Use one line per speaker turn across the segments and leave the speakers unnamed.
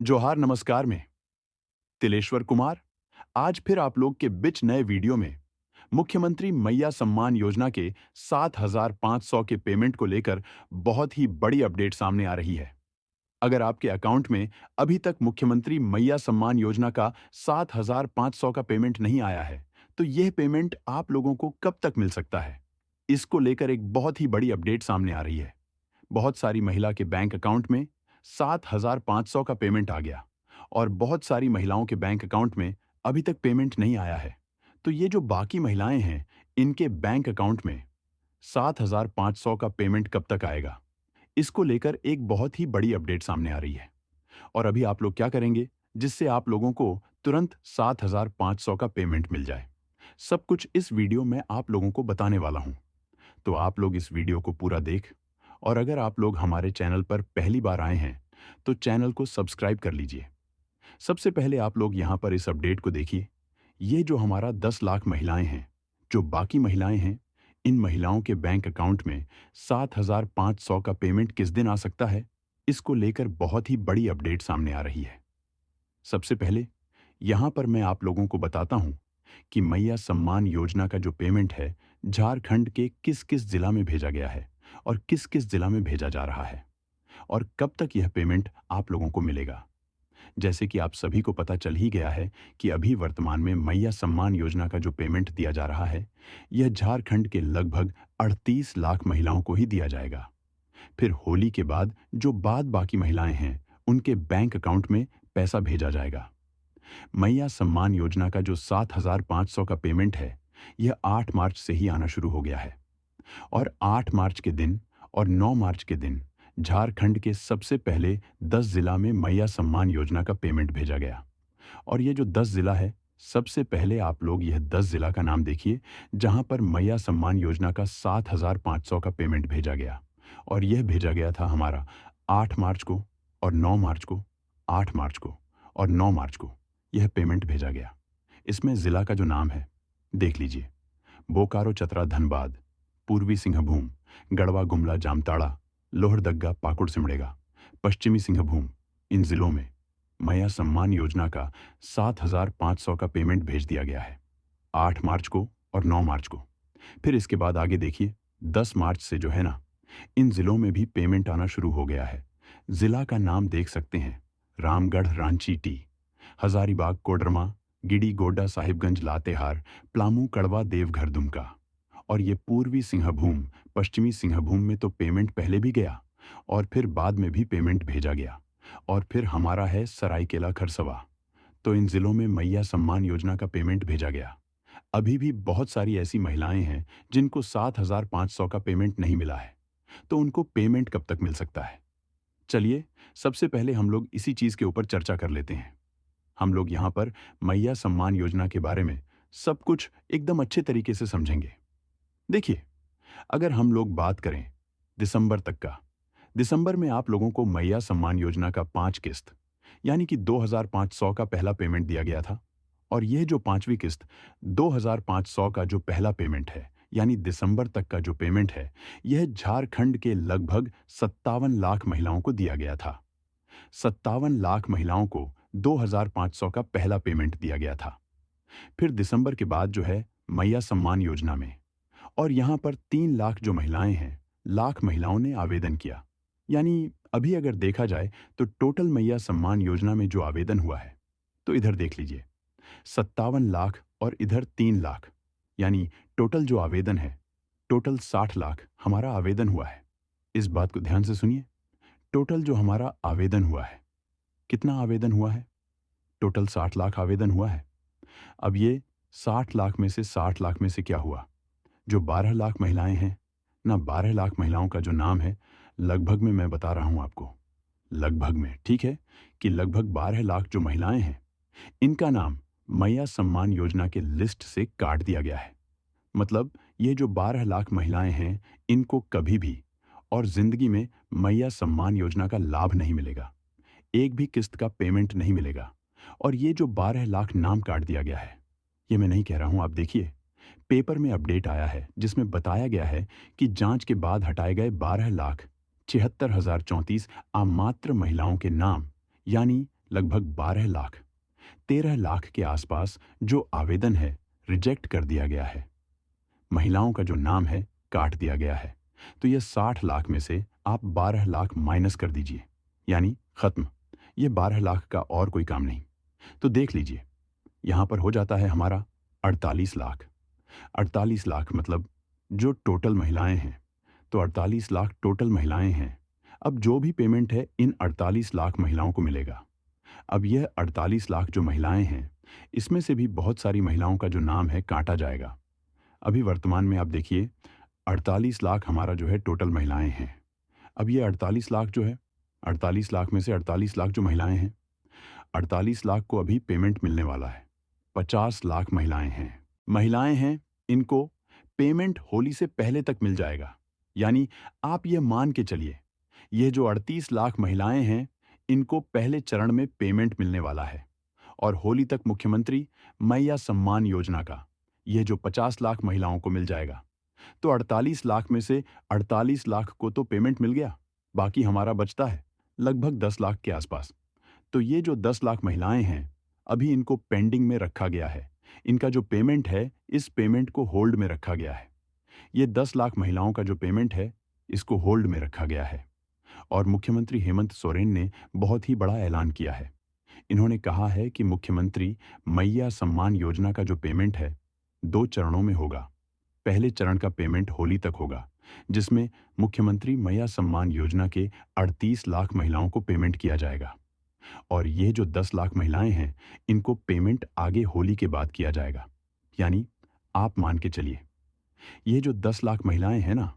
जोहार नमस्कार में तिलेश्वर कुमार आज फिर आप लोग के बिच नए वीडियो में मुख्यमंत्री मैया सम्मान योजना के 7,500 के पेमेंट को लेकर बहुत ही बड़ी अपडेट सामने आ रही है। अगर आपके अकाउंट में अभी तक मुख्यमंत्री मैया सम्मान योजना का 7,500 का पेमेंट नहीं आया है, तो यह पेमेंट आप लोगों को कब तक मिल सकता है? इसको लेकर एक बहुत ही बड़ी अपडेट सामने आ रही है। बहुत सारी महिला के बैंक अकाउंट में 7,500 का पेमेंट आ गया और बहुत सारी महिलाओं के बैंक अकाउंट में अभी तक पेमेंट नहीं आया है। तो ये जो बाकी महिलाएं हैं, इनके बैंक अकाउंट में 7,500 का पेमेंट कब तक आएगा? इसको लेकर एक बहुत ही बड़ी अपडेट सामने आ रही है। और अभी आप लोग क्या करेंगे जिससे आप लोगों को तुरंत 7,500 का पेमेंट मिल जाए? सब कुछ इस वीडियो में आप लोगों को बताने वाला हूं। तो आप लोग इस वीडियो को पूरा देख और अगर आप लोग हमारे चैनल पर पहली बार आए हैं तो चैनल को सब्सक्राइब कर लीजिए। सबसे पहले आप लोग यहाँ पर इस अपडेट को देखिए। ये जो हमारा 10 लाख महिलाएं हैं, जो बाकी महिलाएं हैं, इन महिलाओं के बैंक अकाउंट में 7,500 का पेमेंट किस दिन आ सकता है, इसको लेकर बहुत ही बड़ी अपडेट सामने आ रही है। सबसे पहले यहाँ पर मैं आप लोगों को बताता हूँ कि मैया सम्मान योजना का जो पेमेंट है, झारखंड के किस किस जिला में भेजा गया है और किस किस जिला में भेजा जा रहा है और कब तक यह पेमेंट आप लोगों को मिलेगा। जैसे कि आप सभी को पता चल ही गया है कि अभी वर्तमान में मैया सम्मान योजना का जो पेमेंट दिया जा रहा है, यह झारखंड के लगभग 38 लाख महिलाओं को ही दिया जाएगा। फिर होली के बाद जो बाकी महिलाएं हैं, उनके बैंक अकाउंट में पैसा भेजा जाएगा। मैया सम्मान योजना का जो 7,500 का पेमेंट है, यह 8 मार्च से ही आना शुरू हो गया है और 8 मार्च के दिन और 9 मार्च के दिन झारखंड के सबसे पहले 10 जिला में मैया सम्मान योजना का पेमेंट भेजा गया। और ये जो 10 जिला है, सबसे पहले आप लोग यह 10 जिला का नाम देखिए जहां पर मैया सम्मान योजना का 7,500 का पेमेंट भेजा गया। और यह भेजा गया था हमारा 8 मार्च को और 9 मार्च को, 8 मार्च को और 9 मार्च को यह पेमेंट भेजा गया। इसमें जिला का जो नाम है देख लीजिए। बोकारो चतरा धनबाद, पूर्वी सिंहभूम, गढ़वा गुमला जामताड़ा, लोहरदग्गा पाकुड़ सिमडेगा, पश्चिमी सिंहभूम, इन जिलों में मैया सम्मान योजना का 7,500 का पेमेंट भेज दिया गया है 8 मार्च को और 9 मार्च को। फिर इसके बाद आगे देखिए, 10 मार्च से जो है ना, इन जिलों में भी पेमेंट आना शुरू हो गया है। जिला का नाम देख सकते हैं, रामगढ़ रांची टी, हजारीबाग कोडरमा, गिडी गोड्डा साहिबगंज लातेहार, प्लामू कड़वा देवघर दुमका। और ये पूर्वी सिंहभूम, पश्चिमी सिंहभूम में तो पेमेंट पहले भी गया और फिर बाद में भी पेमेंट भेजा गया। और फिर हमारा है सरायकेला खरसवा। तो इन जिलों में मैया सम्मान योजना का पेमेंट भेजा गया। अभी भी बहुत सारी ऐसी महिलाएं हैं जिनको 7,500 का पेमेंट नहीं मिला है, तो उनको पेमेंट कब तक मिल सकता है? चलिए, सबसे पहले हम लोग इसी चीज के ऊपर चर्चा कर लेते हैं। हम लोग यहाँ पर मैया सम्मान योजना के बारे में सब कुछ एकदम अच्छे तरीके से समझेंगे। देखिए, अगर हम लोग बात करें दिसंबर तक का, दिसंबर में आप लोगों को मैया सम्मान योजना का 5 किस्त यानी कि 2,500 का पहला पेमेंट दिया गया था। और यह जो पांचवी किस्त 2,500 का जो पहला पेमेंट है यानी दिसंबर तक का जो पेमेंट है, यह झारखंड के लगभग 57 लाख महिलाओं को दिया गया था। 57 लाख महिलाओं को 2,500 का पहला पेमेंट दिया गया था। फिर दिसंबर के बाद जो है मैया सम्मान योजना में, और यहां पर 3 लाख जो महिलाएं हैं, लाख महिलाओं ने आवेदन किया। यानी अभी अगर देखा जाए तो टोटल मैया सम्मान योजना में जो आवेदन हुआ है, तो इधर देख लीजिए, 57 लाख और इधर 3 लाख, यानी टोटल जो आवेदन है, टोटल 60 लाख हमारा आवेदन हुआ है। इस बात को ध्यान से सुनिए, टोटल जो हमारा आवेदन हुआ है, कितना आवेदन हुआ है? टोटल 60 लाख आवेदन हुआ है। अब ये 60 लाख में से 60 लाख में से क्या हुआ? जो 12 लाख महिलाएं हैं ना, 12 लाख महिलाओं का जो नाम है, लगभग में मैं बता रहा हूं आपको, लगभग में, ठीक है, कि लगभग 12 लाख जो महिलाएं हैं, इनका नाम मैया सम्मान योजना के लिस्ट से काट दिया गया है। मतलब ये जो 12 लाख महिलाएं हैं, इनको कभी भी और जिंदगी में मैया सम्मान योजना का लाभ नहीं मिलेगा, एक भी किस्त का पेमेंट नहीं मिलेगा। और ये जो 12 लाख नाम काट दिया गया है, ये मैं नहीं कह रहा हूं, आप देखिए, पेपर में अपडेट आया है जिसमें बताया गया है कि जांच के बाद हटाए गए 12,76,034 अमात्र महिलाओं के नाम, यानी लगभग 12 लाख, 13 लाख के आसपास जो आवेदन है रिजेक्ट कर दिया गया है। महिलाओं का जो नाम है काट दिया गया है। तो ये 60 लाख में से आप 12 लाख माइनस कर दीजिए, यानी खत्म। ये 12 लाख का और कोई काम नहीं। तो देख लीजिए, यहाँ पर हो जाता है हमारा 48 लाख। 48 लाख मतलब जो टोटल महिलाएं हैं, तो 48 लाख टोटल महिलाएं हैं। अब जो भी पेमेंट है इन 48 लाख महिलाओं को मिलेगा। अब यह 48 लाख जो महिलाएं हैं, इसमें से भी बहुत सारी महिलाओं का जो नाम है काटा जाएगा। अभी वर्तमान में आप देखिए, 48 लाख हमारा जो है टोटल महिलाएं हैं। अब ये 48 लाख जो है, 48 लाख में से 48 लाख जो महिलाएं हैं, 48 लाख को अभी पेमेंट मिलने वाला है। 50 लाख महिलाएं हैं, इनको पेमेंट होली से पहले तक मिल जाएगा। यानी आप ये मान के चलिए, ये जो 38 लाख महिलाएं हैं, इनको पहले चरण में पेमेंट मिलने वाला है और होली तक मुख्यमंत्री मैया सम्मान योजना का ये जो 50 लाख महिलाओं को मिल जाएगा। तो 48 लाख में से 48 लाख को तो पेमेंट मिल गया, बाकी हमारा बचता है लगभग 10 लाख के आसपास। तो ये जो 10 लाख महिलाएं हैं, अभी इनको पेंडिंग में रखा गया है। इनका जो पेमेंट है, इस पेमेंट को होल्ड में रखा गया है। ये 10 लाख महिलाओं का जो पेमेंट है, इसको होल्ड में रखा गया है। और मुख्यमंत्री हेमंत सोरेन ने बहुत ही बड़ा ऐलान किया है। इन्होंने कहा है कि मुख्यमंत्री मैया सम्मान योजना का जो पेमेंट है, 2 चरणों में होगा। पहले चरण का पेमेंट होली तक होगा, जिसमें मुख्यमंत्री मैया सम्मान योजना के 38 लाख महिलाओं को पेमेंट किया जाएगा। और ये जो 10 लाख महिलाएं हैं, इनको पेमेंट आगे होली के बाद किया जाएगा। यानी आप मान के चलिए, ये जो 10 लाख महिलाएं हैं ना,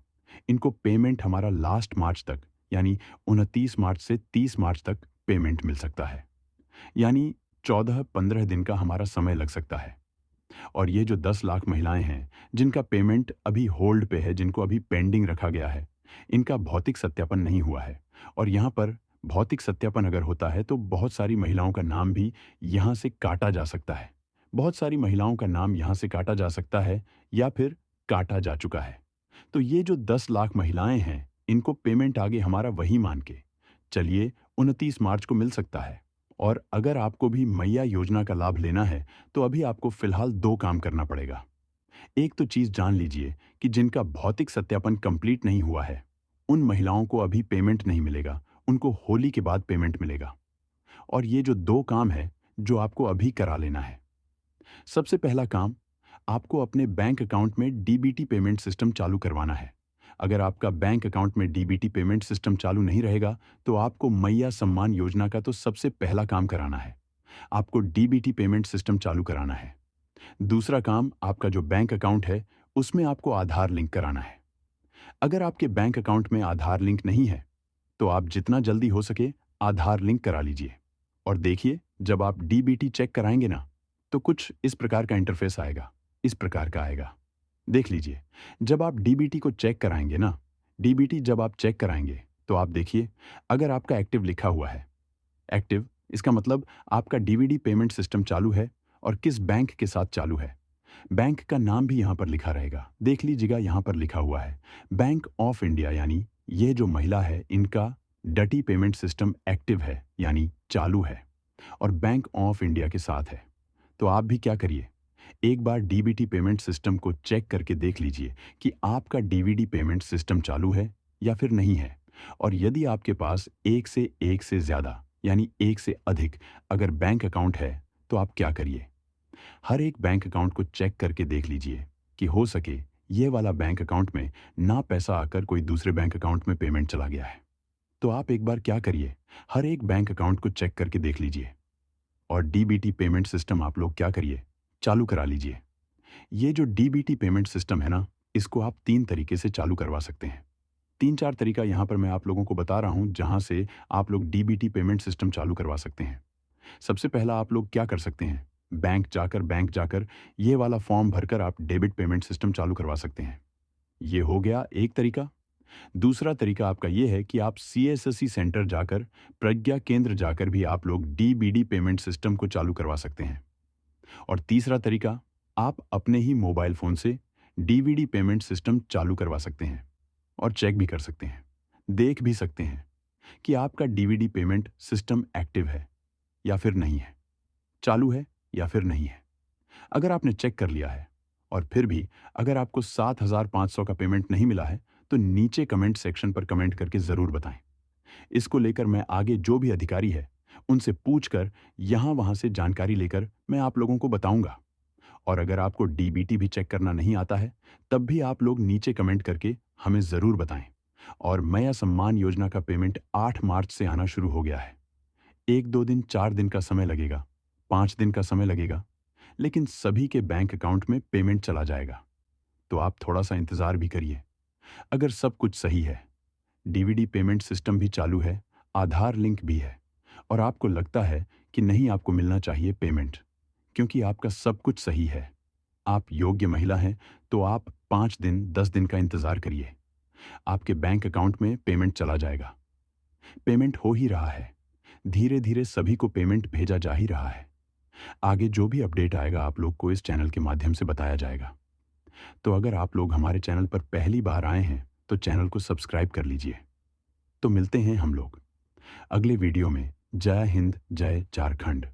इनको पेमेंट हमारा लास्ट मार्च तक, यानी 29 मार्च से 30 मार्च तक पेमेंट मिल सकता है। यानी 14-15 दिन का हमारा समय लग सकता है। और ये जो 10 लाख महिलाएं हैं, जिनका पेमेंट अभी होल्ड पे है, जिनको अभी पेंडिंग रखा गया है, इनका भौतिक सत्यापन नहीं हुआ है। और यहाँ पर भौतिक सत्यापन अगर होता है तो बहुत सारी महिलाओं का नाम भी यहाँ से काटा जा सकता है। बहुत सारी महिलाओं का नाम यहाँ से काटा जा सकता है या फिर काटा जा चुका है। तो ये जो 10 लाख महिलाएं हैं, इनको पेमेंट आगे हमारा वही मान के चलिए 29 मार्च को मिल सकता है। और अगर आपको भी मैया योजना का लाभ लेना है, तो अभी आपको फिलहाल 2 काम करना पड़ेगा। एक तो चीज़ जान लीजिए कि जिनका भौतिक सत्यापन कंप्लीट नहीं हुआ है, उन महिलाओं को अभी पेमेंट नहीं मिलेगा, उनको होली के बाद पेमेंट मिलेगा। और ये जो 2 काम है, जो आपको अभी करा लेना है। सबसे पहला काम, आपको अपने बैंक अकाउंट में डीबीटी पेमेंट सिस्टम चालू करवाना है। अगर आपका बैंक अकाउंट में डीबीटी पेमेंट सिस्टम चालू नहीं रहेगा, तो आपको मैया सम्मान योजना का तो सबसे पहला काम कराना है। आपको डीबीटी पेमेंट सिस्टम चालू कराना है। दूसरा काम, आपका जो बैंक अकाउंट है, उसमें आपको आधार लिंक कराना है। अगर आपके बैंक अकाउंट में आधार लिंक नहीं है, तो आप जितना जल्दी हो सके आधार लिंक करा लीजिए। और देखिए, जब आप डीबीटी चेक कराएंगे ना, तो कुछ इस प्रकार का इंटरफेस आएगा, इस प्रकार का आएगा। देख लीजिए, जब आप डीबीटी को चेक कराएंगे ना, डीबीटी जब आप चेक कराएंगे, तो आप देखिए, अगर आपका एक्टिव लिखा हुआ है, एक्टिव इसका मतलब आपका डीवीडी पेमेंट सिस्टम चालू है और किस बैंक के साथ चालू है। बैंक का नाम भी यहाँ पर लिखा रहेगा। देख लीजिएगा, यहाँ पर लिखा हुआ है बैंक ऑफ इंडिया, यानी ये जो महिला है, इनका डटी पेमेंट सिस्टम एक्टिव है, यानी चालू है और बैंक ऑफ इंडिया के साथ है। तो आप भी क्या करिए, एक बार डीबीटी पेमेंट सिस्टम को चेक करके देख लीजिए कि आपका डीवीडी पेमेंट सिस्टम चालू है या फिर नहीं है। और यदि आपके पास एक से ज़्यादा, यानी एक से अधिक अगर बैंक अकाउंट है, तो आप क्या करिए, हर एक बैंक अकाउंट को चेक करके देख लीजिए कि हो सके ये वाला बैंक अकाउंट में ना पैसा आकर कोई दूसरे बैंक अकाउंट में पेमेंट चला गया है। तो आप एक बार क्या करिए, हर एक बैंक अकाउंट को चेक करके देख लीजिए और डीबीटी पेमेंट सिस्टम आप लोग क्या करिए, चालू करा लीजिए। ये जो डीबीटी पेमेंट सिस्टम है ना, इसको आप 3 तरीके से चालू करवा सकते हैं। 3-4 तरीका यहाँ पर मैं आप लोगों को बता रहा हूँ, जहाँ से आप लोग डीबीटी पेमेंट सिस्टम चालू करवा सकते हैं। सबसे पहला आप लोग क्या कर सकते हैं, बैंक जाकर ये वाला फॉर्म भरकर आप डेबिट पेमेंट सिस्टम चालू करवा सकते हैं। ये हो गया एक तरीका। दूसरा तरीका आपका ये है कि आप सीएससी सेंटर जाकर, प्रज्ञा केंद्र जाकर भी आप लोग डीबीडी पेमेंट सिस्टम को चालू करवा सकते हैं। और तीसरा तरीका, आप अपने ही मोबाइल फ़ोन से डीवीडी पेमेंट सिस्टम चालू करवा सकते हैं और चेक भी कर सकते हैं, देख भी सकते हैं कि आपका डीवीडी पेमेंट सिस्टम एक्टिव है या फिर नहीं है, चालू है या फिर नहीं है। अगर आपने चेक कर लिया है और फिर भी अगर आपको 7,500 का पेमेंट नहीं मिला है, तो नीचे कमेंट सेक्शन पर कमेंट करके ज़रूर बताएं। इसको लेकर मैं आगे जो भी अधिकारी है, उनसे पूछकर यहाँ-वहाँ से जानकारी लेकर मैं आप लोगों को बताऊंगा। और अगर आपको डीबीटी भी चेक करना नहीं आता है, तब भी आप लोग नीचे कमेंट करके हमें ज़रूर बताएं। और मैया सम्मान योजना का पेमेंट 8 मार्च से आना शुरू हो गया है। 1-2 दिन, 4 दिन का समय लगेगा, 5 दिन का समय लगेगा, लेकिन सभी के बैंक अकाउंट में पेमेंट चला जाएगा। तो आप थोड़ा-सा इंतज़ार भी करिए। अगर सब कुछ सही है, डीवीडी पेमेंट सिस्टम भी चालू है, आधार लिंक भी है और आपको लगता है कि नहीं आपको मिलना चाहिए पेमेंट, क्योंकि आपका सब कुछ सही है, आप योग्य महिला हैं, तो आप 5 दिन, 10 दिन का इंतज़ार करिए। आपके बैंक अकाउंट में पेमेंट चला जाएगा। पेमेंट हो ही रहा है। धीरे-धीरे सभी को पेमेंट भेजा जा ही रहा है। आगे जो भी अपडेट आएगा आप लोग को इस चैनल के माध्यम से बताया जाएगा। तो अगर आप लोग हमारे चैनल पर पहली बार आए हैं, तो चैनल को सब्सक्राइब कर लीजिए। तो मिलते हैं हम लोग अगले वीडियो में। जय हिंद, जय झारखंड।